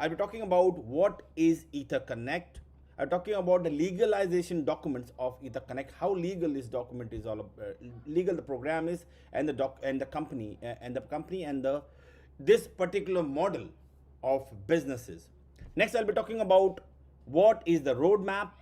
I'll be talking about what is EtherConnect. I'm talking about the legalization documents of EtherConnect, how legal this document is all legal the program is, and the company and the this particular model of businesses. Next, I'll be talking about what is the roadmap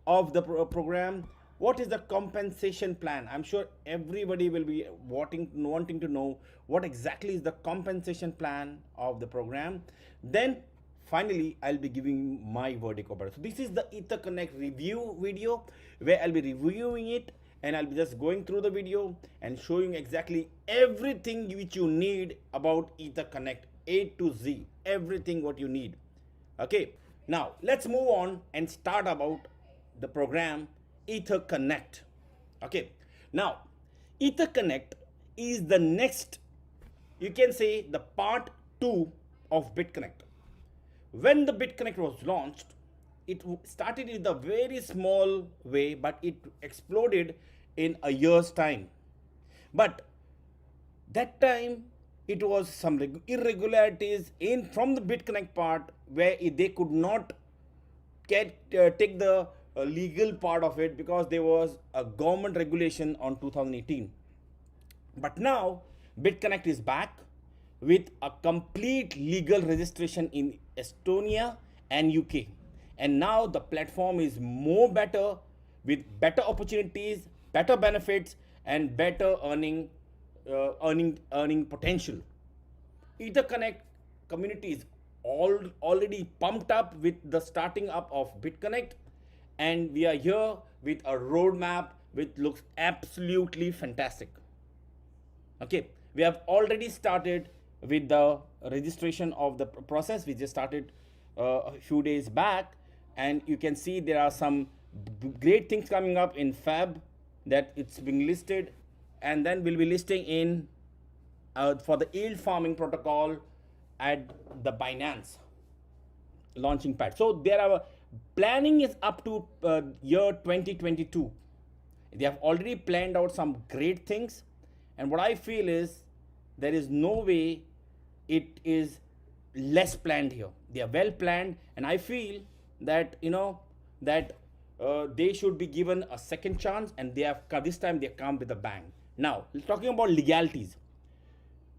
of the program, what is the compensation plan. I'm sure everybody will be wanting to know what exactly is the compensation plan of the program. Then finally, I'll be giving my verdict about it. So this is the EtherConnect review video where I'll be reviewing it, and I'll be just going through the video and showing exactly everything which you need about EtherConnect, A to Z, everything what you need. Okay, now let's move on and start about the program EtherConnect. Okay, now EtherConnect is the next, you can say, the part 2 of BitConnect. When the BitConnect was launched, it started in a very small way, but it exploded in a year's time. But that time it was some irregularities in from the BitConnect part where they could not take the legal part of it because there was a government regulation on 2018. But now BitConnect is back with a complete legal registration in Estonia and UK. And now the platform is more better, with better opportunities, better benefits, and better earning potential. EtherConnect community is already pumped up with the starting up of BitConnect, and we are here with a roadmap which looks absolutely fantastic. Okay, we have already started with the registration of the process. We just started a few days back, and you can see there are some great things coming up in Feb that it's being listed, and then we'll be listing in for the yield farming protocol at the Binance launching pad. So there are planning is up to year 2022. They have already planned out some great things, and what I feel is there is no way it is less planned here. They are well planned, and I feel that that they should be given a second chance, and they have this time they come with a bang. Now talking about legalities,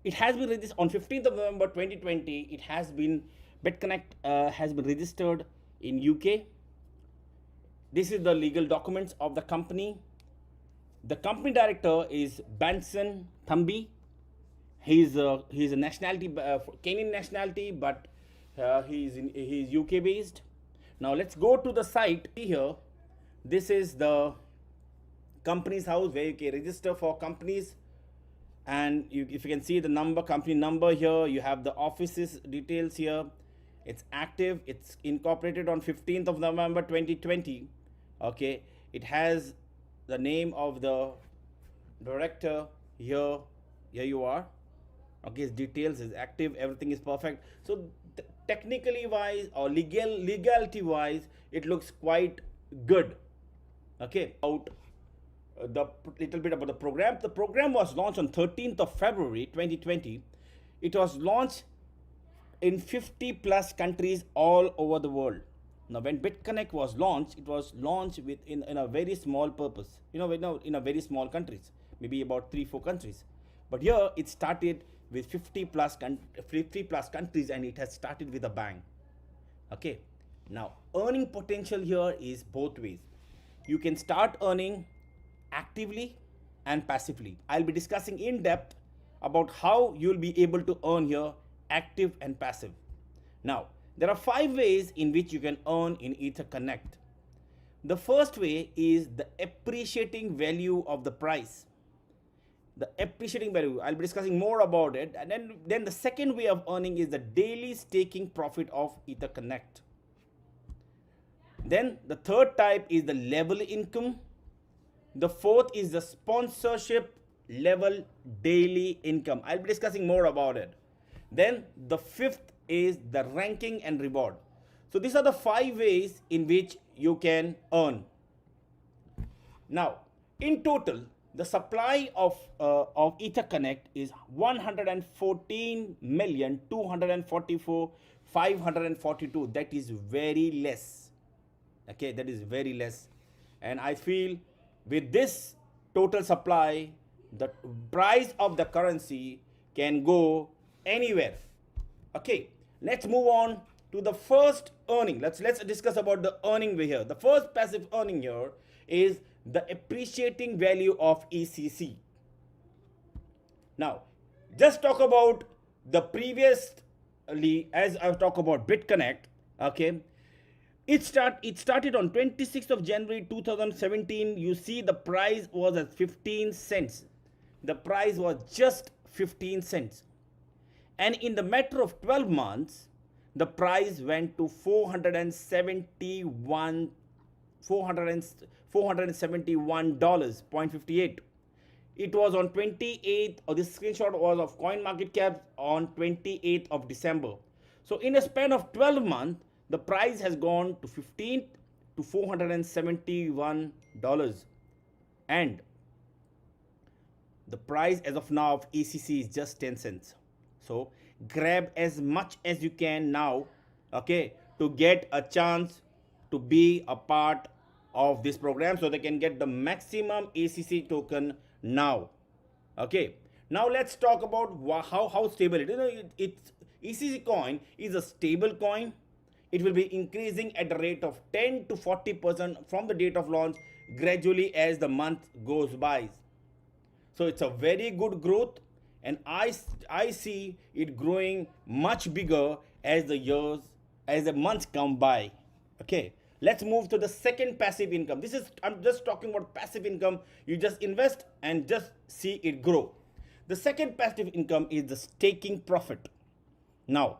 it has been registered on 15th of November 2020. It has been BitConnect has been registered in UK. This is the legal documents of the company. The company director is Benson Thambi. He's a nationality, Kenyan nationality, but he's UK based. Now let's go to the site here. This is the company's house where you can register for companies, and if you can see the number, company number here, you have the offices details here. It's active. It's incorporated on 15th of November 2020. Okay, it has the name of the director here. Here you are. Okay, his details is active. Everything is perfect. So technically wise or legality wise, it looks quite good. Okay, about the little bit about the program. The program was launched on 13th of February 2020. It was launched in 50 plus countries all over the world. Now, when BitConnect was launched, it was launched in a very small purpose. In a very small countries, maybe about 3-4 countries. But here it started with 50 plus countries, and it has started with a bang. Okay. Now, earning potential here is both ways. You can start earning actively and passively. I'll be discussing in depth about how you'll be able to earn here active and passive. Now, there are 5 ways in which you can earn in EtherConnect. The first way is the appreciating value of the price. The appreciating value, I'll be discussing more about it. And then the second way of earning is the daily staking profit of EtherConnect. Then the third type is the level income. The fourth is the sponsorship level daily income. I'll be discussing more about it. Then the fifth is the ranking and reward. So these are the 5 ways in which you can earn. Now, in total, the supply of EtherConnect is 114,244 542. That is very less. Okay, that is very less. And I feel with this total supply, the price of the currency can go anywhere. Okay, let's move on to the first earning. Let's discuss about the earning we here. The first passive earning here is the appreciating value of ECC. Now, just talk about the previously, as I've talked about BitConnect. Okay, it started on 26th of January 2017. You see the price was at 15 cents. The price was just 15 cents. And in the matter of 12 months, the price went to $471.58. It was on 28th, or this screenshot was of CoinMarketCap on 28th of December. So in a span of 12 months, the price has gone to 15 to $471. And the price as of now of ECC is just 10 cents. So grab as much as you can now, okay, to get a chance to be a part of this program so they can get the maximum ECC token now. Okay, now let's talk about how stable it is. It's ECC coin is a stable coin. It will be increasing at the rate of 10 to 40% from the date of launch gradually as the month goes by. So it's a very good growth, and I see it growing much bigger as the months come by. Okay, let's move to the second passive income. I'm just talking about passive income. You just invest and just see it grow. The second passive income is the staking profit. Now,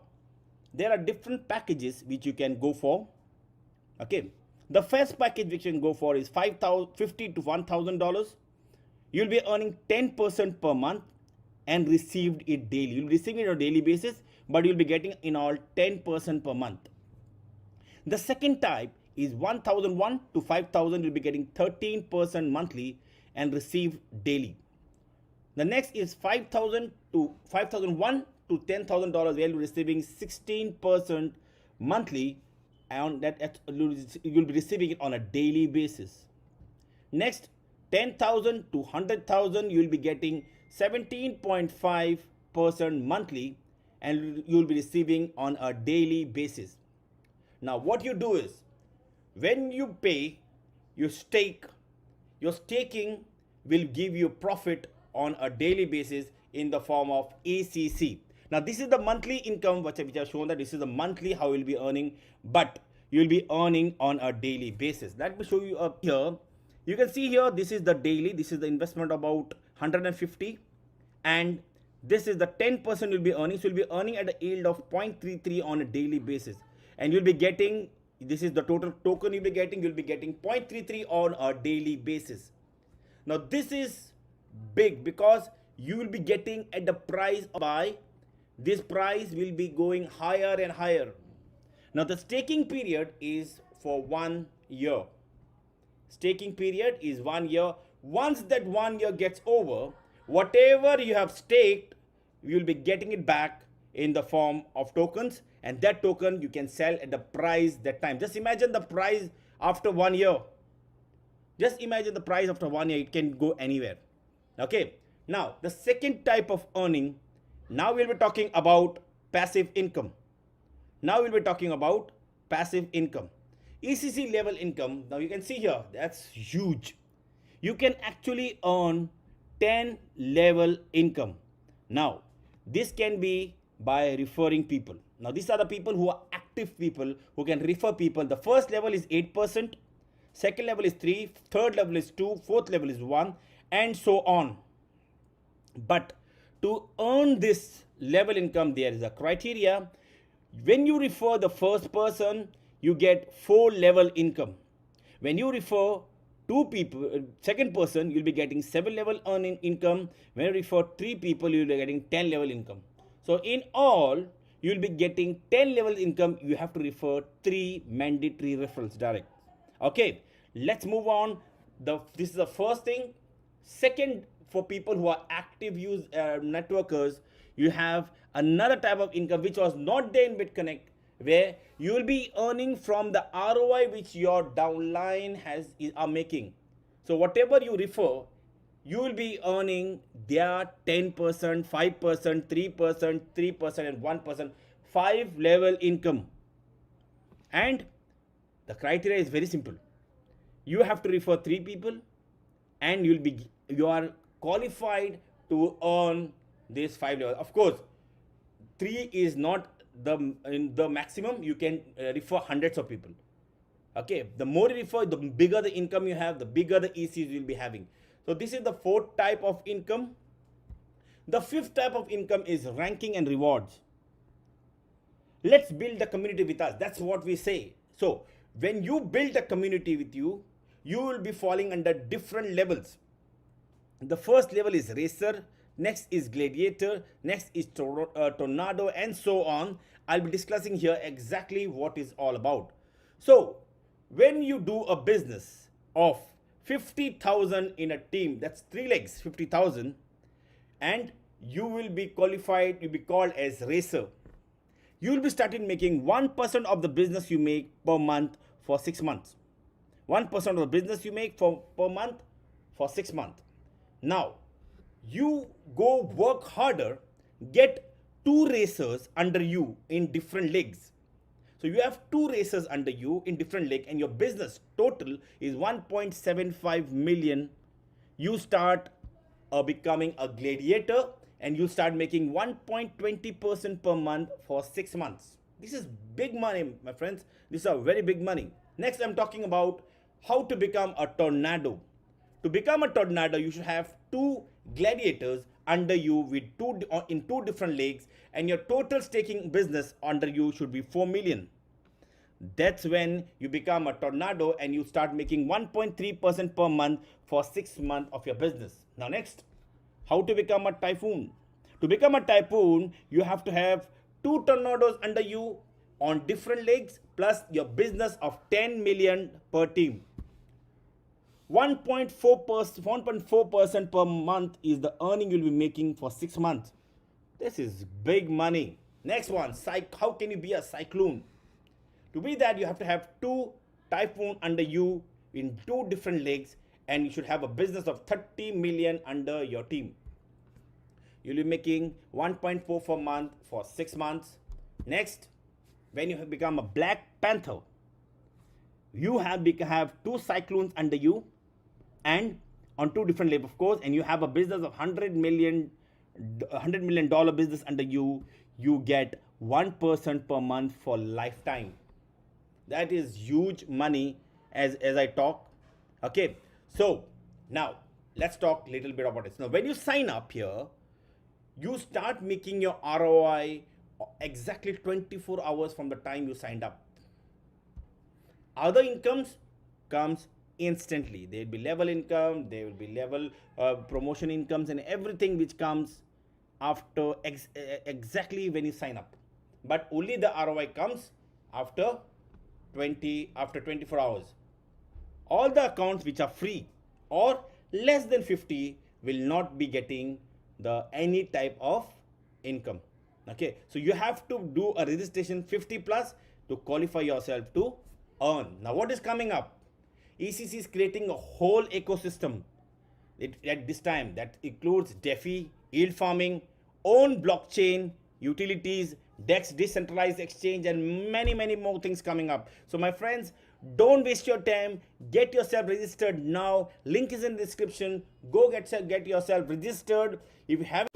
there are different packages which you can go for. Okay, the first package which you can go for is $50 to $1,000. You'll be earning 10% per month and received it daily. You'll be receiving it on a daily basis, but you'll be getting in all 10% per month. The second type is 1,001 to 5,000. You'll be getting 13% monthly and received daily. The next is 5,000 to 5,001 to $10,000, where you'll be receiving 16% monthly, and that you'll be receiving it on a daily basis. Next, 10,000 to 100,000, you'll be getting 17.5% monthly, and you'll be receiving on a daily basis. Now, what you do is, when you pay, your staking will give you profit on a daily basis in the form of ECC. Now, this is the monthly income which I've shown that this is the monthly how you'll be earning, but you'll be earning on a daily basis. Let me show you up here. You can see here, this is the daily. This is the investment about 150, and this is the 10% you'll be earning. So you'll be earning at a yield of 0.33 on a daily basis, and you'll be getting, this is the total token you'll be getting 0.33 on a daily basis. Now, this is big because you will be getting at the price by this price will be going higher and higher. Now, the staking period is for 1 year. Staking period is 1 year. Once that 1 year gets over, whatever you have staked, you'll be getting it back in the form of tokens, and that token you can sell at the price that time. Just imagine the price after 1 year. Just imagine the price after 1 year. It can go anywhere. Okay. Now, the second type of earning, now we'll be talking about passive income. ECC level income. Now you can see here, that's huge. You can actually earn 10 level income. Now, this can be by referring people. Now, these are the people who are active people who can refer people. The first level is 8%, second level is 3, third level is 2, fourth level is 1, and so on. But to earn this level income, there is a criteria. When you refer the first person, you get 4 level income. When you refer 2 people, second person, you'll be getting 7 level earning income. When you refer 3 people, you'll be getting 10 level income. So in all, you'll be getting 10 level income. You have to refer 3 mandatory referrals direct. Okay, let's move on. This is the first thing. Second, for people who are active networkers, you have another type of income which was not there in BitConnect. where you will be earning from the ROI which your downline are making. So whatever you refer, you will be earning their 10%, 5%, 3%, 3%, and 1%, 5 level income. And the criteria is very simple. You have to refer 3 people, and you are qualified to earn this 5 level. Of course, 3 is not the maximum. You can refer hundreds of people. Okay, the more you refer, the bigger the income you have, the bigger the ECs you will be having. So this is the fourth type of income. The fifth type of income is ranking and rewards. Let's build a community with us. That's what we say. So when you build a community with you, you will be falling under different levels. The first level is racer, next is gladiator, next is tornado, and so on. I'll be discussing here exactly what is all about. So when you do a business of 50,000 in a team, that's 3 legs, 50,000, and you will be qualified, you'll be called as racer. You will be started making 1% of the business you make per month for 6 months. 1% of the business you make per month for 6 months. Now, you go work harder, get 2 racers under you in different leagues. So you have 2 racers under you in different leagues, and your business total is 1.75 million. You start becoming a gladiator, and you start making 1.20% per month for 6 months. This is big money, my friends. These are very big money. Next, I'm talking about how to become a tornado. To become a tornado, you should have 2 gladiators under you with in 2 different leagues, and your total staking business under you should be 4 million. That's when you become a tornado and you start making 1.3% per month for 6 months of your business. Now next, how to become a typhoon. To become a typhoon, you have to have 2 tornadoes under you on different leagues, plus your business of 10 million per team. 1.4% per month is the earning you'll be making for 6 months. This is big money. Next one, how can you be a cyclone? To be that, you have to have 2 typhoon under you in 2 different leagues, and you should have a business of 30 million under your team. You'll be making 1.4 per month for 6 months. Next, when you have become a Black Panther, you have 2 cyclones under you, and on 2 different levels, of course, and you have a business of $100 million business under you. You get 1% per month for lifetime. That is huge money as I talk. Okay, so now let's talk a little bit about it. Now, when you sign up here, you start making your ROI exactly 24 hours from the time you signed up. Other incomes comes instantly. There will be level income, there will be level promotion incomes, and everything which comes after exactly when you sign up. But only the ROI comes after 24 hours. All the accounts which are free or less than 50 will not be getting any type of income. Okay, so you have to do a registration 50 plus to qualify yourself to earn. Now what is coming up? ECC is creating a whole ecosystem at this time that includes DeFi, yield farming, own blockchain, utilities, DEX, decentralized exchange, and many more things coming up. So my friends, don't waste your time. Get yourself registered now. Link is in the description. Go get yourself registered. If you haven't